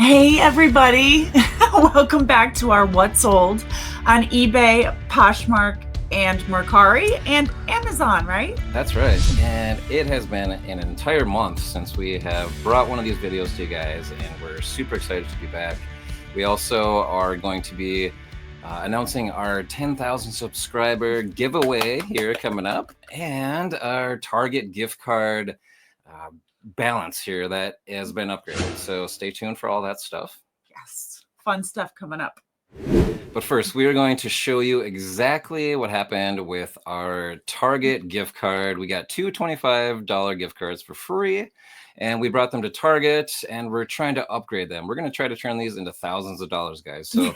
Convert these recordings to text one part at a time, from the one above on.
Hey everybody, welcome back to our What's Old on eBay, Poshmark, and Mercari, and Amazon, right? That's right. And it has been an entire month since we have brought one of these videos to you guys, and we're super excited to be back. We also are going to be announcing our 10,000 subscriber giveaway here coming up, and our Target gift card balance here that has been upgraded. So stay tuned for all that stuff. Yes, fun stuff coming up. But first, we are going to show you exactly what happened with our Target gift card. We got two $25 gift cards for free, and we brought them to Target, and we're trying to upgrade them. We're going to try to turn these into thousands of dollars, guys. So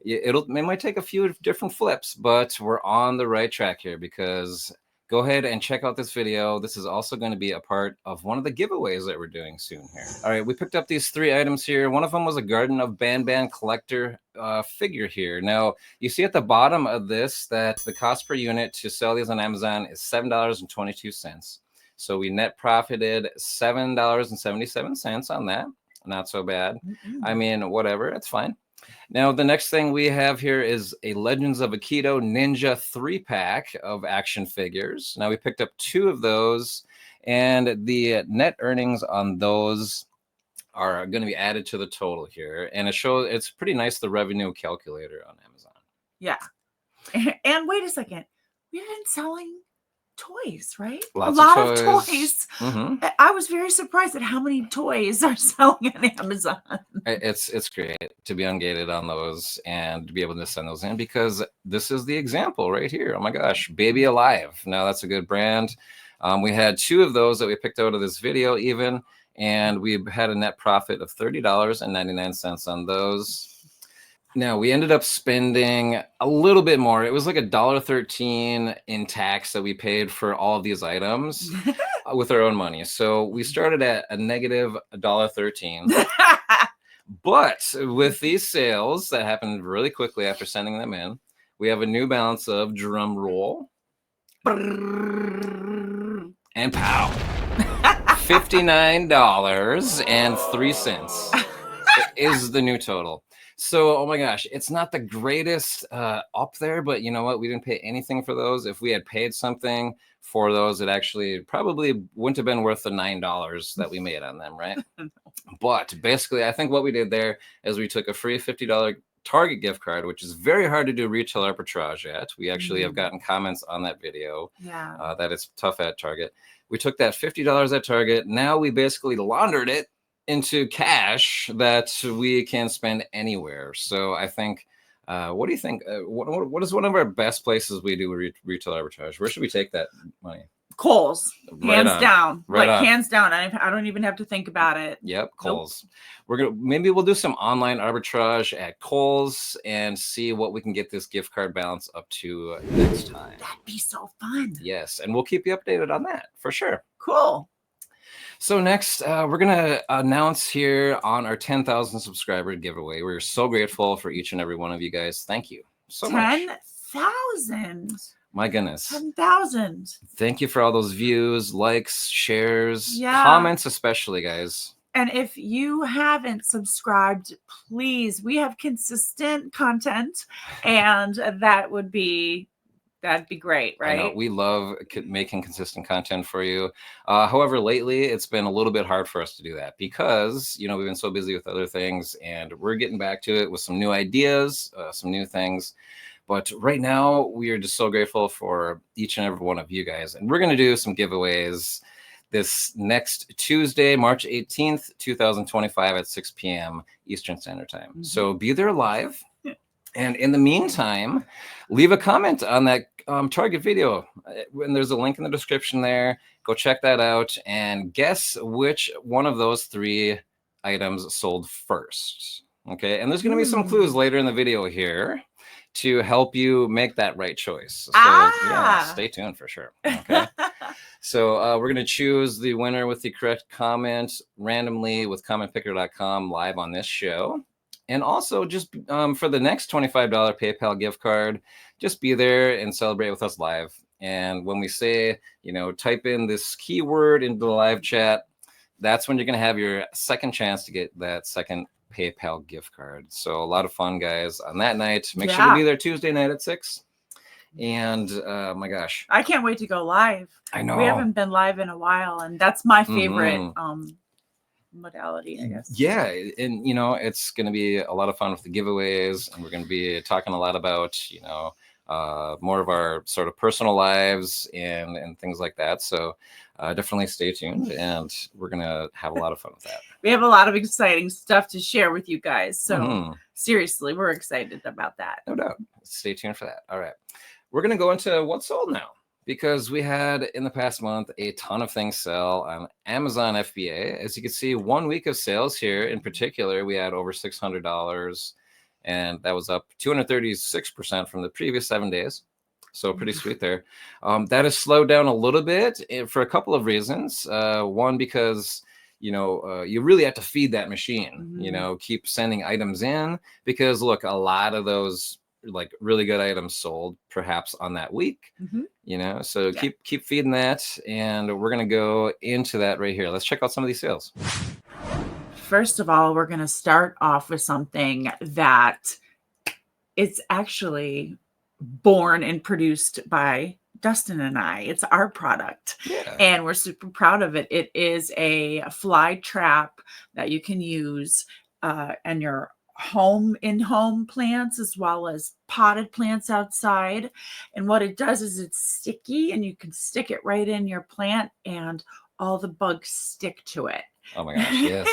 it might take a few different flips, but we're on the right track here, because go ahead and check out this video. This is also going to be a part of one of the giveaways that we're doing soon here. All right, we picked up these three items here. One of them was a Garden of Ban collector figure here. Now, you see at the bottom of this that the cost per unit to sell these on Amazon is $7.22. So we net profited $7.77 on that. Not so bad. I mean, whatever, it's fine. Now, the next thing we have here is a Legends of Aikido Ninja 3-pack of action figures. Now, we picked up two of those, and the net earnings on those are going to be added to the total here. And it's pretty nice, the revenue calculator on Amazon. Yeah. And wait a second. We've been selling toys, right? Lots a lot of toys. Mm-hmm. I was very surprised at how many toys are selling on Amazon. It's great to be ungated on those and to be able to send those in, because this is the example right here. Oh my gosh, Baby Alive. Now, that's a good brand. We had two of those that we picked out of this video even, and we had a net profit of $30.99 on those. Now, we ended up spending a little bit more. It was like $1.13 in tax that we paid for all of these items with our own money. So we started at a negative $1.13. But with these sales that happened really quickly after sending them in, we have a new balance of, drum roll, and pow, $59.03 is the new total. So, oh my gosh, it's not the greatest up there, but you know what? We didn't pay anything for those. If we had paid something for those, it actually probably wouldn't have been worth the $9 that we made on them, right? But basically, I think what we did there is we took a free $50 Target gift card, which is very hard to do retail arbitrage at. We actually have gotten comments on that video that it's tough at Target. We took that $50 at Target. Now we basically laundered it into cash that we can spend anywhere. So I think, what do you think? What is one of our best places we do retail arbitrage? Where should we take that money? Kohl's, hands down. Right on. Hands down. I don't even have to think about it. Yep, Kohl's. Nope. Maybe we'll do some online arbitrage at Kohl's and see what we can get this gift card balance up to next time. That'd be so fun. Yes, and we'll keep you updated on that for sure. Cool. So next, we're going to announce here on our 10,000 subscriber giveaway. We're so grateful for each and every one of you guys. Thank you so much. 10,000. My goodness. 10,000. Thank you for all those views, likes, shares, comments especially, guys. And if you haven't subscribed, please, we have consistent content, and that'd be great, right? I know, we love making consistent content for you. However, lately it's been a little bit hard for us to do that because, we've been so busy with other things, and we're getting back to it with some new ideas, some new things. But right now, we are just so grateful for each and every one of you guys. And we're going to do some giveaways this next Tuesday, March 18th, 2025 at 6 p.m. Eastern Standard Time. Mm-hmm. So be there live. And in the meantime, leave a comment on that Target video. And there's a link in the description there. Go check that out and guess which one of those three items sold first. Okay. And there's going to be some clues later in the video here to help you make that right choice. So yeah, stay tuned for sure. Okay. So we're going to choose the winner with the correct comment randomly with commentpicker.com live on this show. And also just for the next $25 PayPal gift card, just be there and celebrate with us live. And when we say, type in this keyword into the live chat, that's when you're going to have your second chance to get that second PayPal gift card. So a lot of fun, guys, on that night. Make sure Yeah. to be there Tuesday night at 6. And my gosh, I can't wait to go live. I know We haven't been live in a while, and that's my favorite Mhm. modality, I guess. Yeah, and it's going to be a lot of fun with the giveaways, and we're going to be talking a lot about more of our sort of personal lives and things like that. So definitely stay tuned, and we're going to have a lot of fun with that. We have a lot of exciting stuff to share with you guys. So Mhm. seriously, we're excited about that. No doubt. Stay tuned for that. All right, we're going to go into what's sold now, because we had in the past month a ton of things sell on Amazon FBA. As you can see, 1 week of sales here in particular, we had over $600, and that was up 236% from the previous 7 days. So pretty sweet there. That has slowed down a little bit for a couple of reasons. One, because you really have to feed that machine. Keep sending items in, because look, a lot of those like really good items sold perhaps on that week. So Yeah. keep feeding that, and we're gonna go into that right here. Let's check out some of these sales. First of all, we're going to start off with something that it's actually born and produced by Dustin and I. It's our product, Yeah. and we're super proud of it. It is a fly trap that you can use in your in-home plants, as well as potted plants outside. And what it does is it's sticky, and you can stick it right in your plant, and all the bugs stick to it. Oh my gosh, yes.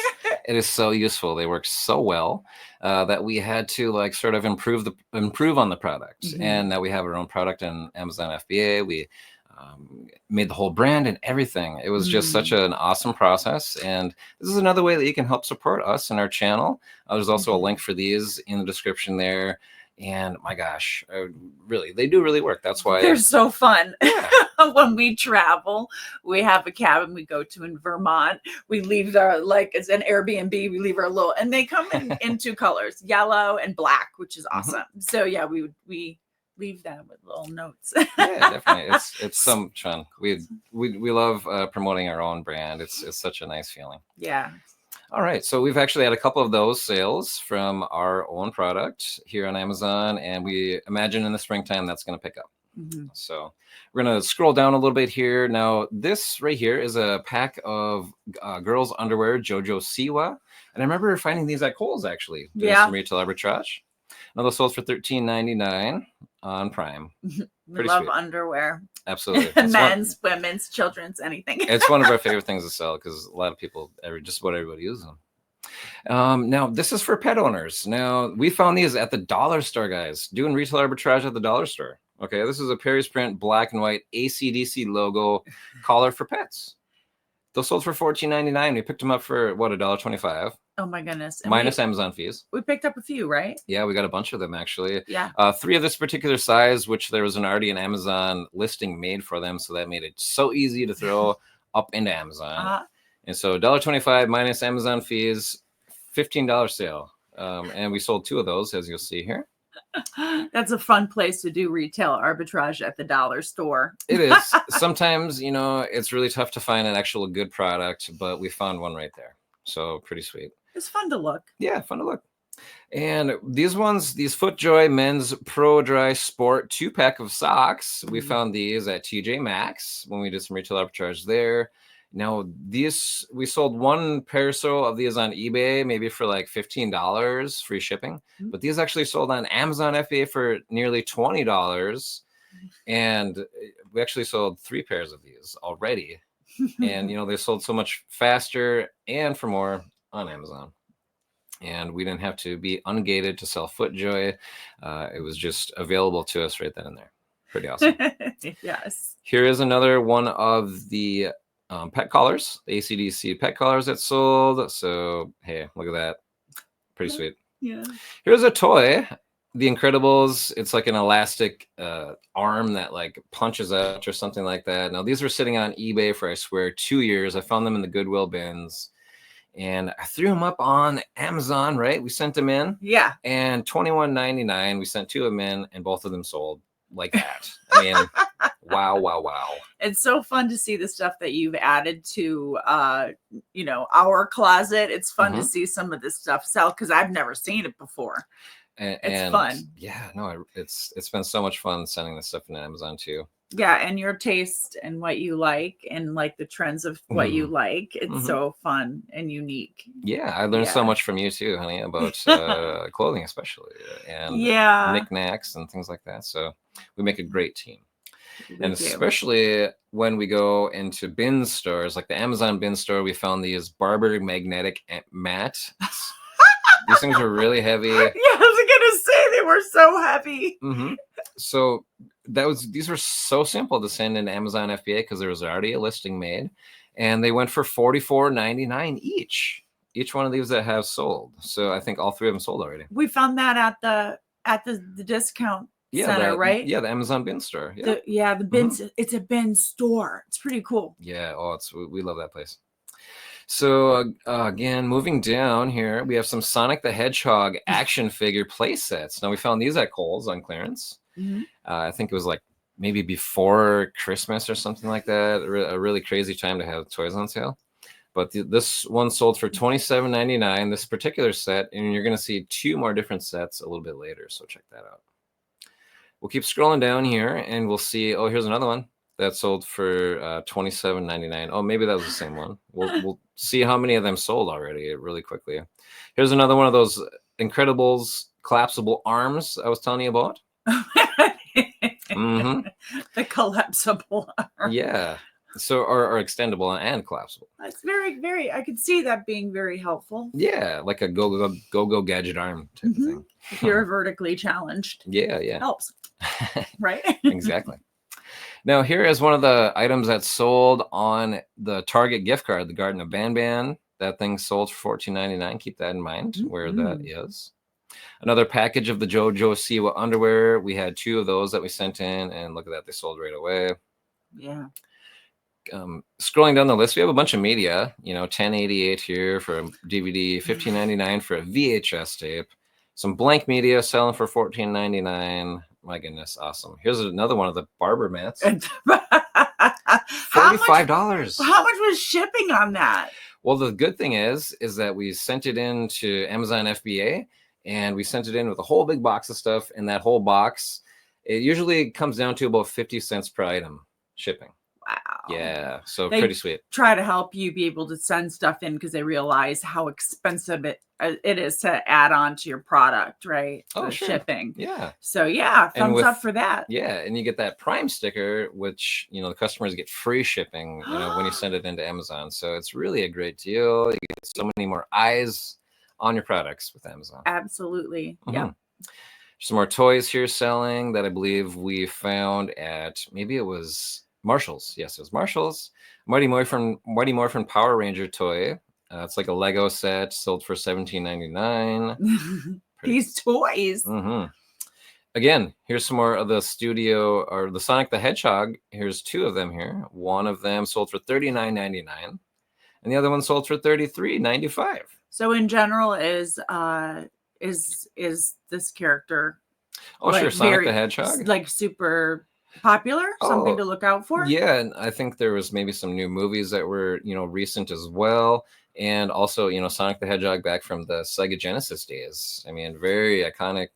It is so useful. They work so well that we had to like sort of improve on the product. And now we have our own product in Amazon FBA. We made the whole brand and everything. It was just such an awesome process. And this is another way that you can help support us and our channel. There's also a link for these in the description there. And my gosh, really, they do really work. That's why they're so fun. Yeah. When we travel, we have a cabin we go to in Vermont. We leave our, like it's an Airbnb, we leave our little, and they come in two colors, yellow and black, which is awesome. So yeah, we leave them with little notes. Yeah, definitely. It's so much fun. We love promoting our own brand. It's such a nice feeling. Yeah. All right, so we've actually had a couple of those sales from our own product here on Amazon, and we imagine in the springtime that's going to pick up. So we're going to scroll down a little bit here. Now, this right here is a pack of girls' underwear, JoJo Siwa. And I remember finding these at Kohl's, actually. Doing some retail arbitrage. Now, those sold for $13.99 on Prime. We love underwear. Absolutely. Men's, women's, children's, anything. It's one of our favorite things to sell, because a lot of people, just about everybody uses them. Now, this is for pet owners. Now, we found these at the dollar store, guys, doing retail arbitrage at the dollar store. Okay, this is a Perry's Print black and white AC/DC logo collar for pets. Those sold for $14.99. We picked them up for what, $1.25. Oh my goodness! And minus Amazon fees. We picked up a few, right? Yeah, we got a bunch of them actually. Yeah. 3 of this particular size, which there was already an Amazon listing made for them, so that made it so easy to throw up into Amazon. And so $1.25 minus Amazon fees, $15 sale. And we sold 2 of those, as you'll see here. That's a fun place to do retail arbitrage, at the dollar store. It is. Sometimes, it's really tough to find an actual good product, but we found one right there. So pretty sweet. It's fun to look. Yeah, fun to look. And these FootJoy Men's Pro Dry Sport 2-pack of socks, we found these at TJ Maxx when we did some retail arbitrage there. Now, these, we sold 1 pair or so of these on eBay, maybe for like $15, free shipping. But these actually sold on Amazon FBA for nearly $20. And we actually sold 3 pairs of these already. And, they sold so much faster and for more on Amazon. And we didn't have to be ungated to sell FootJoy. It was just available to us right then and there. Pretty awesome. Yes. Here is another one of the pet collars, the AC/DC pet collars that sold. So, hey, look at that. Pretty sweet. Yeah. Here's a toy, The Incredibles. It's like an elastic arm that like punches out or something like that. Now, these were sitting on eBay for, I swear, 2 years. I found them in the Goodwill bins. And I threw them up on Amazon, right? We sent them in. Yeah. And $21.99. We sent 2 of them in, and both of them sold. like that. I mean, wow, wow, wow. It's so fun to see the stuff that you've added to, our closet. It's fun to Mhm. see some of this stuff sell because I've never seen it before. It's And fun. yeah, no, it's been so much fun sending this stuff to Amazon too. Yeah, and your taste and what you like and like the trends of what you Mhm. like. It's Mhm. so fun and unique. Yeah, I learned so Yeah. much from you too, honey, about clothing especially, and Yeah, knickknacks and things like that. So we make a great team. we And do. especially when we go into bin stores, like the Amazon bin store, we found these Barber magnetic mats. These things are really heavy. Yeah, I was gonna say they were so heavy. Hmm. So these were so simple to send into Amazon FBA because there was already a listing made, and they went for $44.99 each. Each one of these that have sold. So I think all three of them sold already. We found that at the discount Yeah, center, right? the Amazon bin store. Yeah. The Hmm. bin. It's a bin store. It's pretty cool. Yeah. Oh, we love that place. So again, moving down here, we have some Sonic the Hedgehog action figure play sets. Now we found these at Kohl's on clearance. Mhm. I think it was like maybe before Christmas or something like that. A really crazy time to have toys on sale. But this one sold for $27.99. This particular set, and you're going to see two more different sets a little bit later. So check that out. We'll keep scrolling down here, and we'll see. Oh, here's another one that sold for $27.99. Oh, maybe that was the same one. We'll see how many of them sold already really quickly. Here's another one of those Incredibles collapsible arms I was telling you about. Hmm. The collapsible arm. Yeah. So or extendable and collapsible. That's very, very. I could see that being very helpful. Yeah, like a go gadget arm type of thing. If you're vertically challenged, Yeah, yeah. helps, right? Exactly. Now, here is one of the items that sold on the Target gift card, the Garden of Banban. That thing sold for $14.99. Keep that in mind where that is. Another package of the JoJo Siwa underwear. We had two of those that we sent in, and look at that, they sold right away. Yeah. Scrolling down the list, we have a bunch of media. 1088 here for a DVD, $15.99 for a VHS tape. Some blank media selling for $14.99. My goodness, awesome. Here's another one of the barber mats. $45. How much was shipping on that? Well, the good thing is that we sent it in to Amazon FBA, and we sent it in with a whole big box of stuff. And that whole box, it usually comes down to about 50 cents per item shipping. Wow. Yeah, so They pretty sweet. try to help you be able to send stuff in because they realize how expensive it is to add on to your product, right? Oh, The sure. shipping. Yeah. So yeah, And thumbs up for that. Yeah, and you get that Prime sticker, which the customers get free shipping. When you send it into Amazon. So it's really a great deal. You get so many more eyes on your products with Amazon. Absolutely. Yeah. Some more toys here selling that I believe we found at maybe it was Marshall's. Yes, it was Marshall's. Mighty Morphin Power Ranger toy. It's like a Lego set, sold for $17.99. These toys. Mm-hmm. Again, here's some more of the studio or the Sonic the Hedgehog. Here's two of them here. One of them sold for $39.99, and the other one sold for $33.95. So in general, is this character? Oh, sure, Sonic the Hedgehog, like super popular, something to look out for. Yeah, and I think there was maybe some new movies that were recent as well, and also Sonic the Hedgehog back from the Sega Genesis days. I mean, very iconic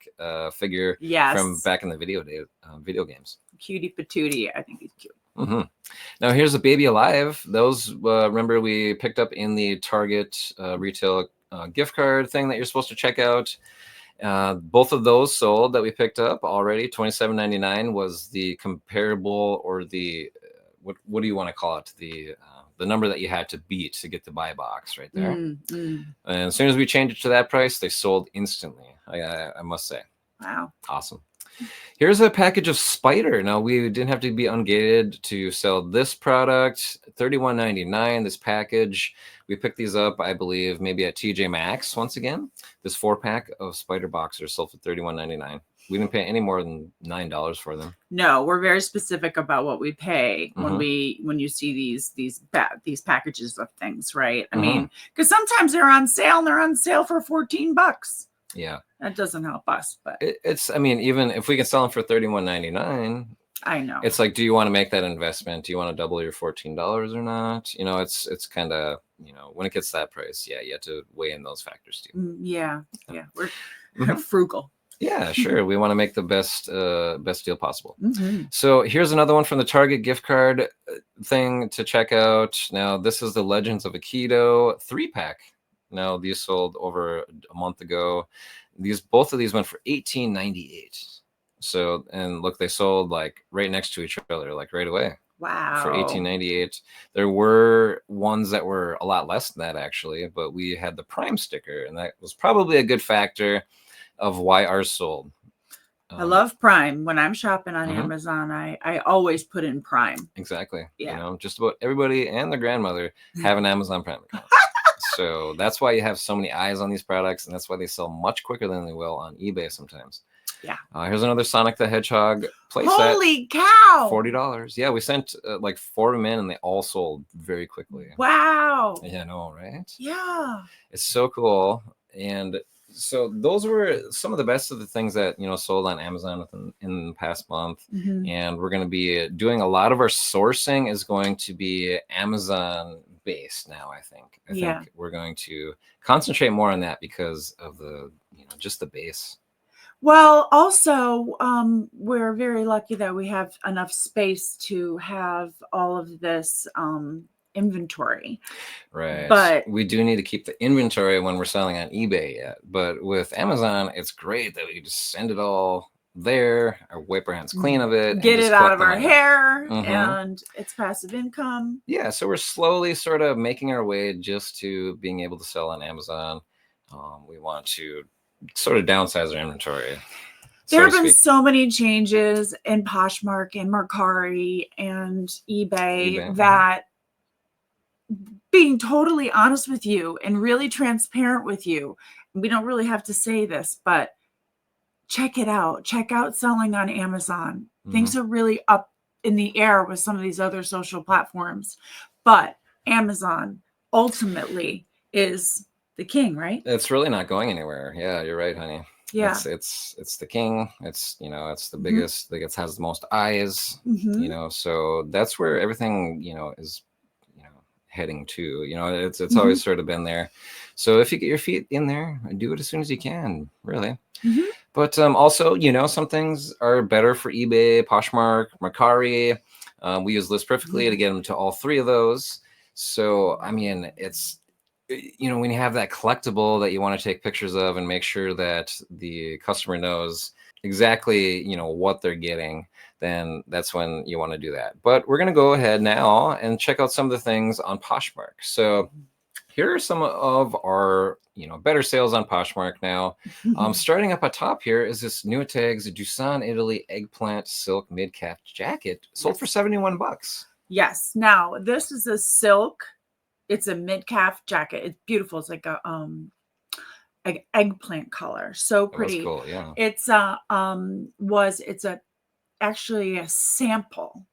figure from back in the video games. Cutie patootie, I think he's cute. Mm-hmm. Now here's a Baby Alive. Those remember we picked up in the Target retail gift card thing that you're supposed to check out. Both of those sold that we picked up already. $27.99 was the comparable, or the what do you want to call it? The number that you had to beat to get the buy box right there. And as soon as we changed it to that price, they sold instantly. I must say. Wow. Awesome. Here's a package of Spider. Now, we didn't have to be ungated to sell this product. $31.99, this package. We picked these up, I believe, maybe at TJ Maxx once again. This 4-pack of Spider boxers sold for $31.99. We didn't pay any more than $9 for them. No, we're very specific about what we pay when you see these packages of things, right? I mean, because sometimes they're on sale and they're on sale for $14. Yeah. That doesn't help us, but It's, I mean, even if we can sell them for $31.99, I know. it's like, do you want to make that investment? Do you want to double your $14 or not? You know, it's kind of, you know, when it gets that price, yeah, you have to weigh in those factors too. Yeah. We're Mhm. frugal. Yeah, sure. We want to make the best deal possible. Mm-hmm. So here's another one from the Target gift card thing to check out. Now, this is the Legends of Aikido 3-pack. Now, these sold over a month ago. Both of these went for $18.98. So, and look, they sold like right next to each other, like right away for Wow. $18.98. There were ones that were a lot less than that actually, but we had the Prime sticker, and that was probably a good factor of why ours sold. I love Prime. When I'm shopping on Mhm. Amazon, I always put in Prime. Exactly. Yeah. You know, just about everybody and their grandmother have an Amazon Prime account. So that's why you have so many eyes on these products, and that's why they sell much quicker than they will on eBay sometimes. Yeah. Here's another Sonic the Hedgehog playset. Holy cow! $40. Yeah, we sent like 4 of them in, and they all sold very quickly. Wow. Yeah, I know, right? Yeah. It's so cool. And so those were some of the best of the things that, you know, sold on Amazon in the past month. Mm-hmm. And we're going to be doing a lot of our sourcing is going to be Amazon based now. I think we're going to concentrate more on that because of the, you know, just the base. Well, also, we're very lucky that we have enough space to have all of this inventory. Right. But we do need to keep the inventory when we're selling on eBay yet. But with Amazon, it's great that we can just send it all there, or wipe our hands clean of it, get and just it out collect of the our money. hair, Mhm. and it's passive income. Yeah, so we're slowly sort of making our way just to being able to sell on Amazon. We want to sort of downsize our inventory. There have been so many changes in Poshmark and Mercari and eBay that, being totally honest with you and really transparent with you, we don't really have to say this, but check it out. Check out selling on Amazon. Things are really up in the air with some of these other social platforms, but Amazon ultimately is the king, right? It's really not going anywhere. Yeah, you're right, honey. Yeah. It's the king. It's, you know, it's the biggest, like it has the most eyes, you know, so that's where everything, you know, is, you know, heading to, you know, it's always sort of been there. So if you get your feet in there, do it as soon as you can, really. But also, you know, some things are better for eBay, Poshmark, Mercari. We use List Perfectly to get them to all three of those. So, I mean, it's, you know, when you have that collectible that you want to take pictures of and make sure that the customer knows exactly, you know, what they're getting, then that's when you want to do that. But we're going to go ahead now and check out some of the things on Poshmark. So here are some of our, you know, better sales on Poshmark now. Starting up at top here is this Nuitags Dusan Italy eggplant silk mid-calf jacket, sold for $71. Yes. Now this is a silk. It's a mid-calf jacket. It's beautiful. It's like a eggplant color. So pretty. That was cool, yeah. It's actually a sample.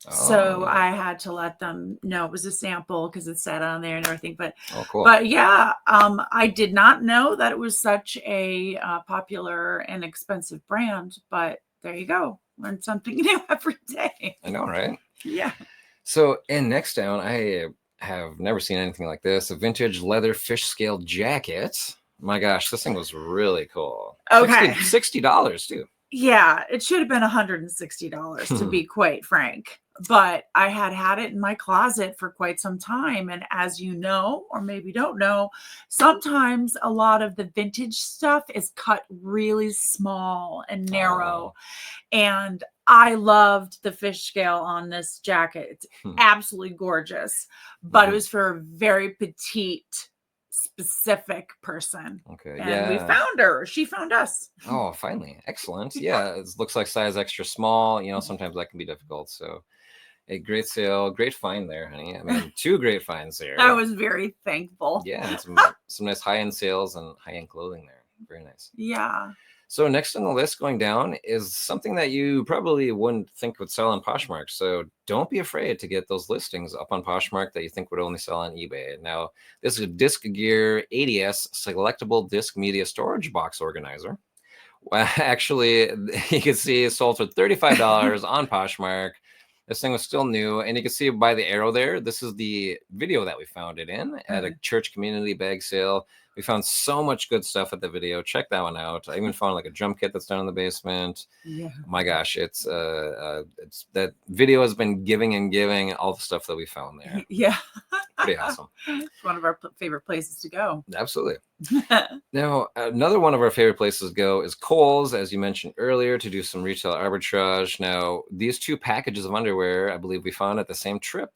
So I had to let them know it was a sample because it said on there and everything. But cool. But yeah, I did not know that it was such a popular and expensive brand. But there you go, learn something new every day. I know, right? Yeah. So, and next down, I have never seen anything like this: a vintage leather fish scale jacket. My gosh, this thing was really cool. Okay. $60 too. Yeah, it should have been $160 to be quite frank. But I had it in my closet for quite some time. And as you know, or maybe don't know, sometimes a lot of the vintage stuff is cut really small and narrow. And I loved the fish scale on this jacket. It's absolutely gorgeous. But it was for a very petite, specific person. Okay. And we found her. She found us. Oh, finally. Excellent. Yeah. It looks like size extra small. You know, sometimes that can be difficult. So a great sale, great find there, honey. I mean, 2 great finds there. I was very thankful. Yeah. And some nice high-end sales and high-end clothing there. Very nice. Yeah. So next on the list going down is something that you probably wouldn't think would sell on Poshmark. So don't be afraid to get those listings up on Poshmark that you think would only sell on eBay. Now, this is a Disc Gear 80S selectable disc media storage box organizer. Well, actually, you can see it sold for $35 on Poshmark. This thing was still new, and you can see by the arrow there, this is the video that we found it in at a church community bag sale. We found so much good stuff at the video. Check that one out. I even found like a drum kit that's down in the basement. Yeah. My gosh, it's that video has been giving and giving all the stuff that we found there. Yeah. Pretty awesome. It's one of our favorite places to go. Absolutely. Now, another one of our favorite places to go is Kohl's, as you mentioned earlier, to do some retail arbitrage. Now, these two packages of underwear, I believe we found at the same trip.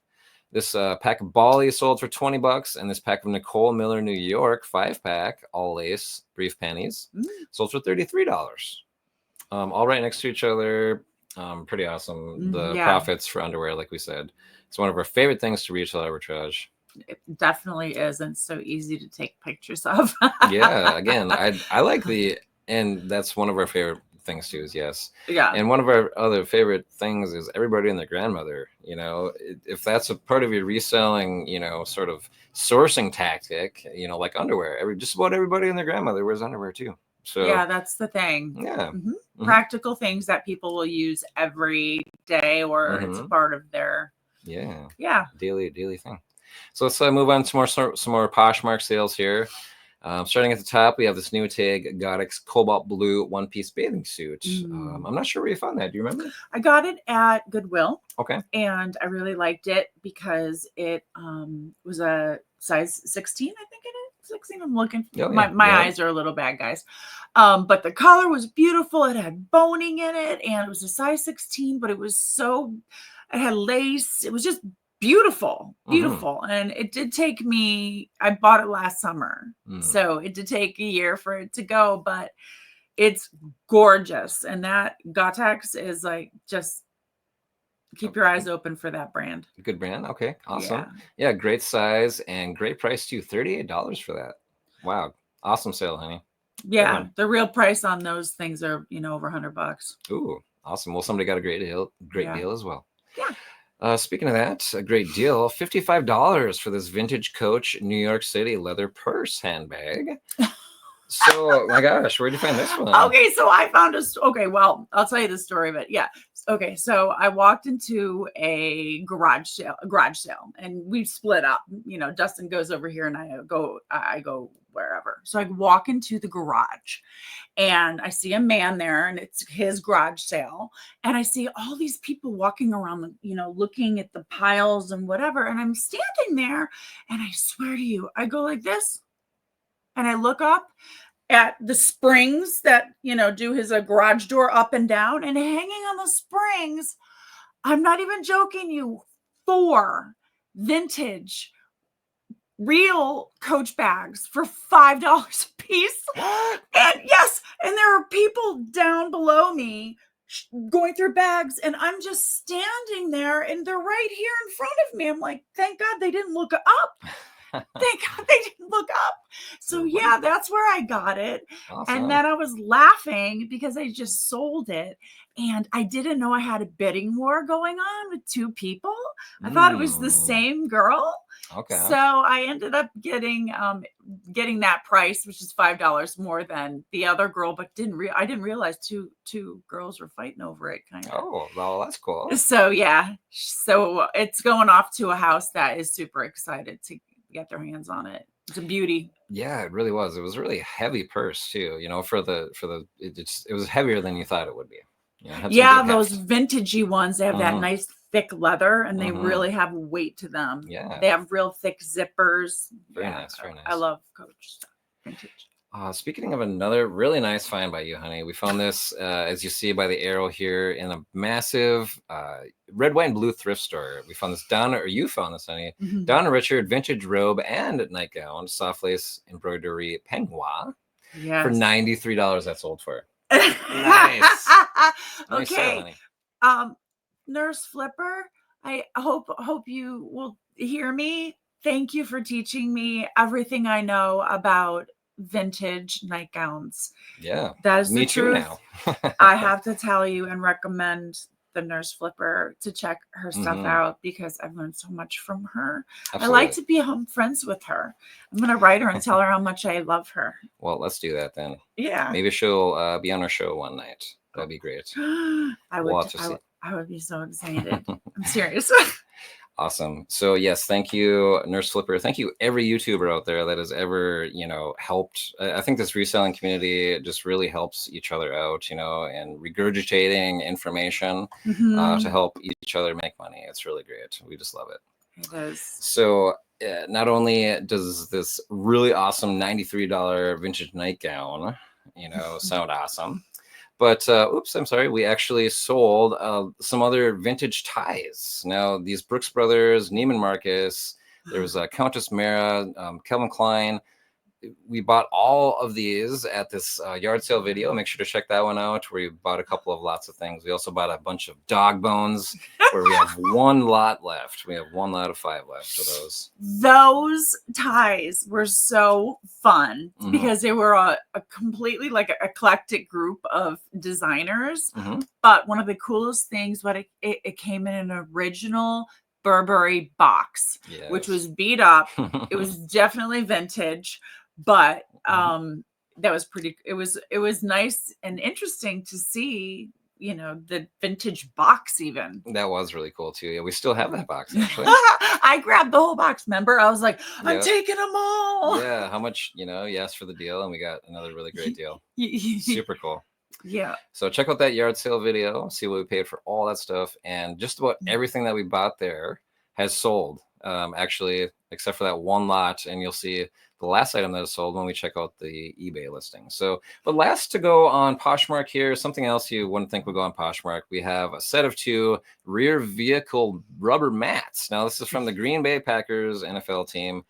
This pack of Bali sold for $20, and this pack of Nicole Miller New York 5-pack, all lace, brief panties, sold for $33. All right next to each other. Pretty awesome. The profits for underwear, like we said. It's one of our favorite things to retail arbitrage. It definitely is, and so easy to take pictures of. Yeah, again, I like and that's one of our favorite things too, is yes. Yeah. And one of our other favorite things is everybody and their grandmother. If that's a part of your reselling, sort of sourcing tactic, like underwear, just about everybody and their grandmother wears underwear too. So yeah, that's the thing. Yeah. Practical things that people will use every day, or it's a part of their daily thing. So let's move on to some more Poshmark sales here. Starting at the top, we have this new tag, Goddix Cobalt Blue one-piece bathing suit. I'm not sure where you found that. Do you remember? I got it at Goodwill. Okay. And I really liked it because it was a size 16, I think it is. 16. I'm looking. My eyes are a little bad, guys. But the color was beautiful. It had boning in it, and it was a size 16, but it had lace. It was just beautiful. And it did take me, I bought it last summer. So it did take a year for it to go, but it's gorgeous. And that Gotex is like, just keep your eyes open for that brand. Good brand. Okay. Awesome. Yeah. Great size and great price too. $38 for that. Wow. Awesome sale, honey. Yeah. The real price on those things are, over $100. Ooh, awesome. Well, somebody got a great deal as well. Yeah. Speaking of that, a great deal, $55 for this vintage Coach New York City leather purse handbag. So, my gosh, where'd you find this one? Okay, so I found well, I'll tell you the story, but yeah. Okay, so I walked into a garage sale, and we split up. Dustin goes over here and I go wherever. So I walk into the garage and I see a man there, and it's his garage sale. And I see all these people walking around, looking at the piles and whatever. And I'm standing there, and I swear to you, I go like this. And I look up at the springs that, do his garage door up and down, and hanging on the springs, I'm not even joking you, 4 vintage real Coach bags for $5 a piece. And yes, and there are people down below me going through bags, and I'm just standing there, and they're right here in front of me. I'm like, thank God they didn't look up. Thank God they didn't look up. So yeah, that's where I got it. Awesome. And then I was laughing because I just sold it, and I didn't know I had a bidding war going on with 2 people. I thought it was the same girl. Okay. So I ended up getting that price, which is $5 more than the other girl, but I didn't realize two girls were fighting over it, kind of. Oh, well, that's cool. So yeah, so it's going off to a house that is super excited to get their hands on it. It's a beauty. Yeah, it really was. It was a really heavy purse too. It was heavier than you thought it would be. Yeah, those vintagey ones, they have that nice thick leather, and they really have weight to them. Yeah, they have real thick zippers. Very nice. I love Coach stuff. Vintage. Speaking of another really nice find by you, honey, we found this, as you see by the arrow here, in a massive red, white, and blue thrift store. We found this you found this, honey. Donna Richard vintage robe and nightgown, soft lace embroidery peignoir for $93. That sold for. Nice. Okay. Nurse Flipper, I hope you will hear me. Thank you for teaching me everything I know about vintage nightgowns. Yeah. That is Me the too truth. now. I have to tell you and recommend the Nurse Flipper to check her stuff out because I've learned so much from her. Absolutely. I like to be home friends with her. I'm going to write her and tell her how much I love her. Well, let's do that then. Yeah. Maybe she'll be on our show one night. That'd be great. I We'll would, have to see. I would be so excited. I'm serious. Awesome. So yes, thank you, Nurse Flipper. Thank you, every YouTuber out there that has ever, helped. I think this reselling community just really helps each other out, and regurgitating information to help each other make money. It's really great. We just love it. It is. So not only does this really awesome $93 vintage nightgown, sound awesome, but oops, I'm sorry. We actually sold some other vintage ties. Now, these Brooks Brothers, Neiman Marcus, there was Countess Mara, Calvin Klein. We bought all of these at this yard sale video. Make sure to check that one out, where we bought a couple of lots of things. We also bought a bunch of dog bones, where we have one lot left. We have 1 lot of 5 left of those. Those ties were so fun because they were a completely like eclectic group of designers. But one of the coolest things, it came in an original Burberry box, which was beat up. It was definitely vintage, but that was pretty. It was nice and interesting to see, the vintage box even. That was really cool too. Yeah, we still have that box actually. I grabbed the whole box, remember? I was like, I'm taking them all. Yeah, how much, you asked for the deal and we got another really great deal. Super cool. Yeah. So check out that yard sale video, see what we paid for all that stuff. And just about everything that we bought there has sold, actually, except for that one lot. And you'll see the last item that is sold when we check out the eBay listing. So, but last to go on Poshmark here, something else you wouldn't think would go on Poshmark. We have a set of 2 rear vehicle rubber mats. Now, this is from the Green Bay Packers NFL team.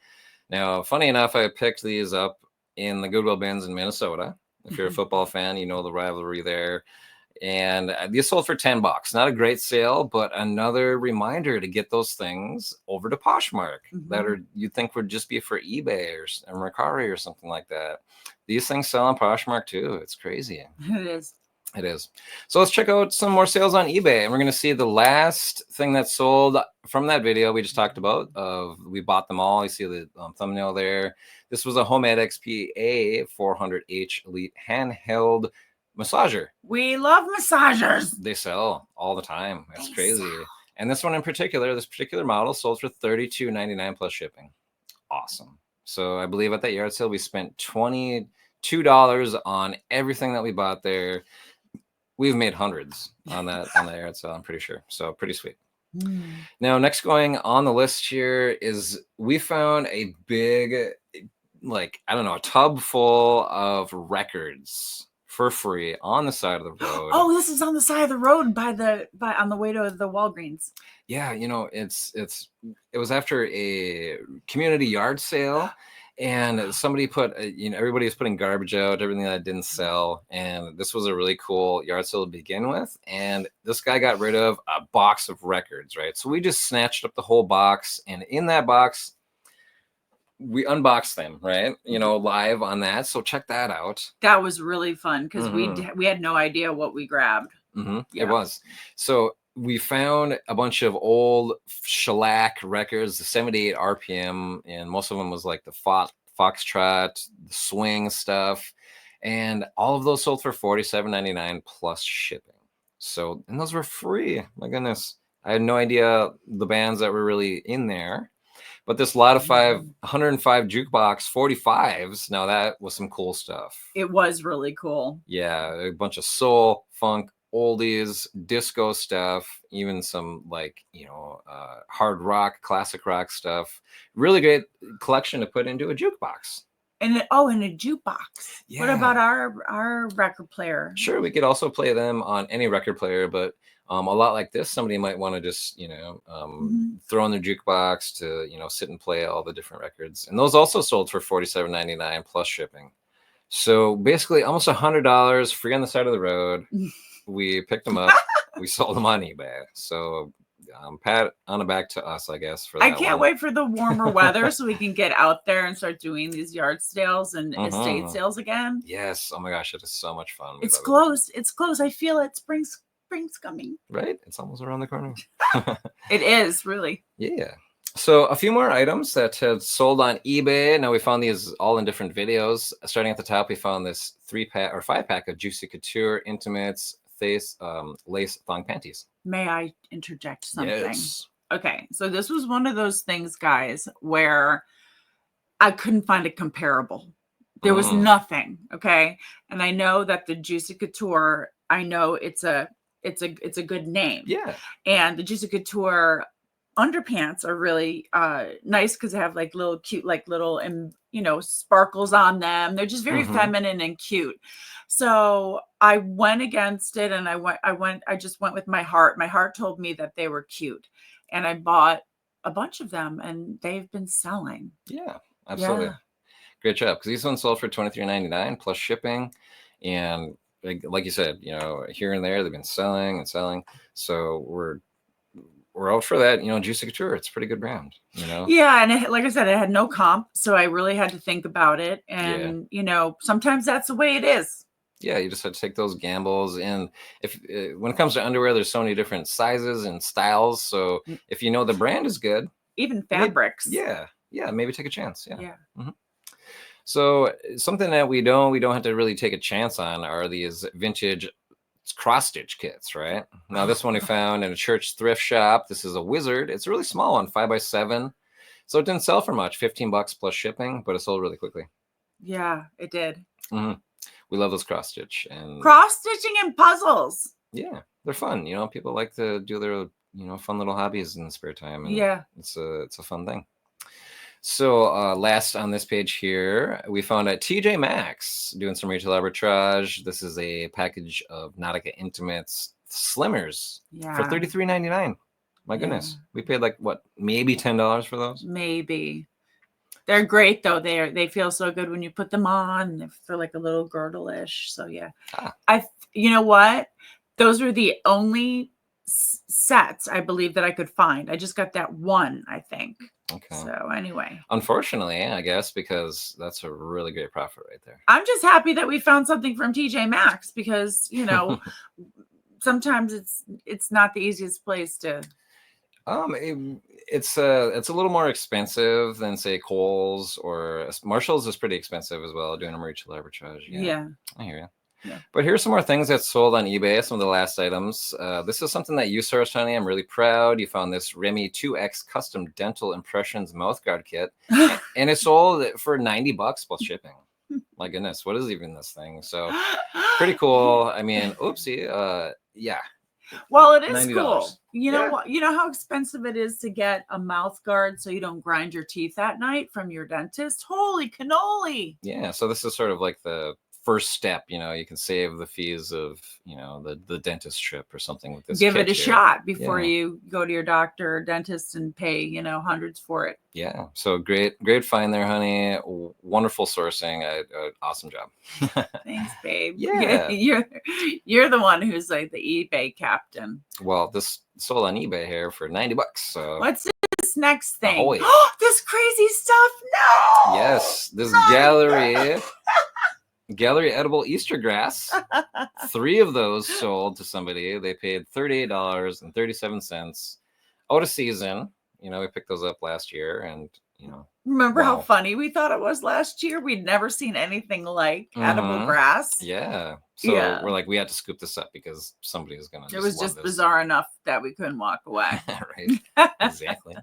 Now, funny enough, I picked these up in the Goodwill bins in Minnesota. If you're a football fan, you know the rivalry there. And these sold for $10. Not a great sale, but another reminder to get those things over to Poshmark that you'd think would just be for eBay or Mercari or something like that. These things sell on Poshmark too. It's crazy. It is. It is. So let's check out some more sales on eBay. And we're going to see the last thing that sold from that video we just talked about. We bought them all. You see the thumbnail there. This was a Homemade XPA 400H Elite handheld massager. We love massagers. They sell all the time. It's crazy. And this one in particular, this particular model sold for $32.99 plus shipping. Awesome. So I believe at that yard sale, we spent $22 on everything that we bought there. We've made hundreds on that yard sale, I'm pretty sure. So pretty sweet. Now, next going on the list here is we found a big, a tub full of records for free on the side of the road. Oh, this is on the side of the road on the way to the Walgreens. Yeah, it was after a community yard sale. And somebody put, everybody was putting garbage out, everything that didn't sell. And this was a really cool yard sale to begin with. And this guy got rid of a box of records, right? So we just snatched up the whole box. And in that box, we unboxed them, right? Live on that. So check that out. That was really fun because we had no idea what we grabbed. Yeah. It was. So we found a bunch of old shellac records, the 78 RPM, and most of them was like the Foxtrot, the swing stuff. And all of those sold for $47.99 plus shipping. So, and those were free. My goodness. I had no idea the bands that were really in there. But this lot of 105 jukebox 45s, now that was some cool stuff. It was really cool. Yeah, a bunch of soul, funk, oldies, disco stuff, even some hard rock, classic rock stuff. Really great collection to put into a jukebox. And in a jukebox. Yeah. What about our record player? Sure, we could also play them on any record player, but a lot like this, somebody might want to just throw in their jukebox to sit and play all the different records. And those also sold for $47.99 plus shipping. So basically, almost $100 free on the side of the road. We picked them up. We sold them on eBay. So pat on the back to us, I guess, for I that can't one. wait for the warmer weather so we can get out there and start doing these yard sales and estate Mhm. sales again. Yes. Oh my gosh, it is so much fun. We It's love it. close. It's close. I feel it. Spring's coming. Right? It's almost around the corner. It is really. Yeah. So a few more items that had sold on eBay. Now we found these all in different videos. Starting at the top, we found this 3-pack or 5-pack of Juicy Couture Intimates lace thong panties. May I interject something? Yes. Okay, so this was one of those things, guys, where I couldn't find a comparable. There was nothing. Okay, and I know that the Juicy Couture. I know it's a good name. Yeah. And the Juicy Couture underpants are really nice because they have like little cute, like little sparkles on them. They're just very feminine and cute. So I went against it, and I just went with my heart. My heart told me that they were cute, and I bought a bunch of them, and they've been selling. Yeah, absolutely. Yeah. Great job. Because these ones sold for $23.99 plus shipping. And like you said, here and there, they've been selling and selling. So we're out for that, Juicy Couture. It's a pretty good brand, Yeah, and like I said, it had no comp, so I really had to think about it. And sometimes that's the way it is. Yeah, you just have to take those gambles. And if when it comes to underwear, there's so many different sizes and styles. So if you know the brand is good, even fabrics. Maybe take a chance. Yeah. So something that we don't have to really take a chance on are these vintage cross stitch kits, right? Now this one we found in a church thrift shop. This is a Wizard. It's a really small one, 5x7. So it didn't sell for much, $15 plus shipping, but it sold really quickly. Yeah, it did. We love those cross stitch and cross stitching and puzzles. Yeah, they're fun. People like to do their fun little hobbies in the spare time. And yeah, it's a fun thing. So last on this page here, we found at TJ Maxx doing some retail arbitrage. This is a package of Nautica Intimates Slimmers for $33.99. My goodness, we paid like what, maybe $10 for those? Maybe. They're great though. They feel so good when you put them on. They feel like a little girdle-ish. So yeah, you know what? Those were the only sets I believe that I could find. I just got that one, I think. Okay. So anyway, unfortunately, I guess, because that's a really great profit right there. I'm just happy that we found something from TJ Maxx because sometimes it's not the easiest place to. It's a little more expensive than say Kohl's or Marshall's is pretty expensive as well. Doing a retail arbitrage. Yeah, I hear you. Yeah. But here's some more things that sold on eBay. Some of the last items. This is something that you sourced, honey. I'm really proud. You found this Remy 2X Custom Dental Impressions Mouthguard Kit, and it sold for $90 plus shipping. My goodness, what is even this thing? So pretty cool. I mean, oopsie. Yeah. Well, it is $90. Cool. You know Yeah. what? You know how expensive it is to get a mouth guard so you don't grind your teeth at night from your dentist? Holy cannoli. Yeah. So this is sort of like the first step. You can save the fees of the dentist trip or something with this. Give it a shot before you go to your doctor or dentist and pay hundreds for it. Yeah. So great find there, honey. Wonderful sourcing. Awesome job. Thanks, babe. Yeah. You're the one who's like the eBay captain. Well, this sold on eBay here for $90. So what's this next thing? Oh, yeah. This crazy stuff. No. Yes. This Gallery edible Easter grass. 3 of those sold to somebody. They paid $38.37. Out of season. We picked those up last year, and remember how funny we thought it was last year? We'd never seen anything like edible grass. Yeah. So we're like, we had to scoop this up because somebody is gonna. It was just bizarre enough that we couldn't walk away. Right. Exactly.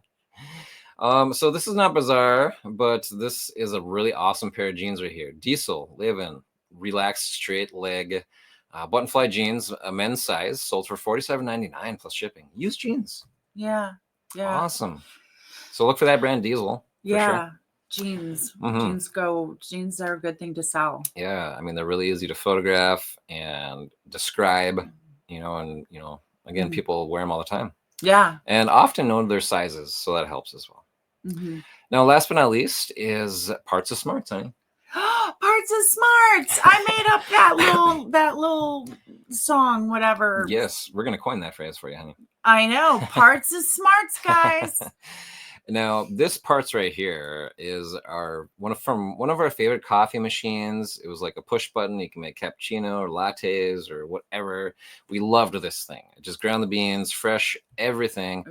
So this is not bizarre, but this is a really awesome pair of jeans right here. Diesel Live-In Relaxed Straight Leg Buttonfly jeans, a men's size, sold for $47.99 plus shipping. Used jeans. Yeah. Awesome. So look for that brand, Diesel. Yeah. Sure. Jeans. Jeans are a good thing to sell. Yeah. I mean, they're really easy to photograph and describe, and again, people wear them all the time. Yeah. And often know their sizes, so that helps as well. Now, last but not least is Parts of Smarts, honey. Parts of Smarts. I made up that little song, whatever. Yes, we're gonna coin that phrase for you, honey. I know. Parts is smarts, guys. Now, this parts right here is from one of our favorite coffee machines. It was like a push button. You can make cappuccino or lattes or whatever. We loved this thing. It just ground the beans, fresh, everything.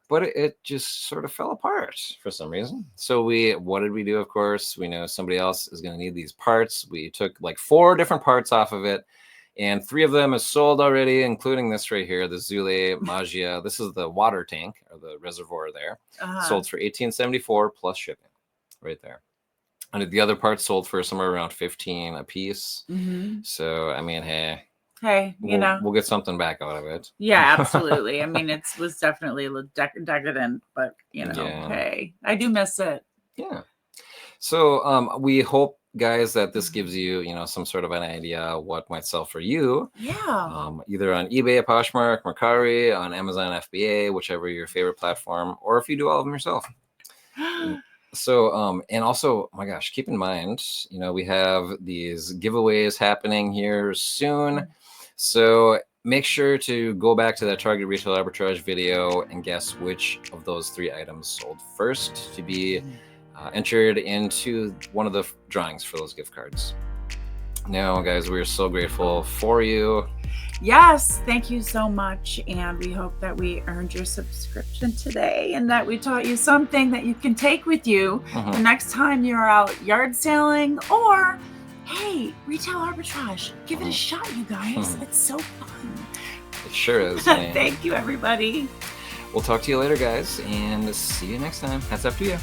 But it just sort of fell apart for some reason. So what did we do? Of course, we know somebody else is going to need these parts. We took like 4 different parts off of it, and 3 of them is sold already, including this right here, the Zule Magia. This is the water tank or the reservoir there. Sold for $18.74 plus shipping, right there. And the other parts sold for somewhere around $15 a piece. So I mean, hey, we'll get something back out of it. Yeah, absolutely. I mean, it was definitely a little decadent, but hey, I do miss it. Yeah. So we hope, guys, that this gives you, some sort of an idea what might sell for you. Yeah. Either on eBay, Poshmark, Mercari, on Amazon FBA, whichever your favorite platform, or if you do all of them yourself. So, and also, my gosh, keep in mind, we have these giveaways happening here soon. So make sure to go back to that Target Retail Arbitrage video and guess which of those 3 items sold first to be entered into one of the drawings for those gift cards. Now, guys, we're so grateful for you. Yes, thank you so much. And we hope that we earned your subscription today and that we taught you something that you can take with you the next time you're out yard selling or, hey, retail arbitrage. Give it a shot, you guys. It's so fun. It sure is. Thank you, everybody. We'll talk to you later, guys, and see you next time. Hats up to you.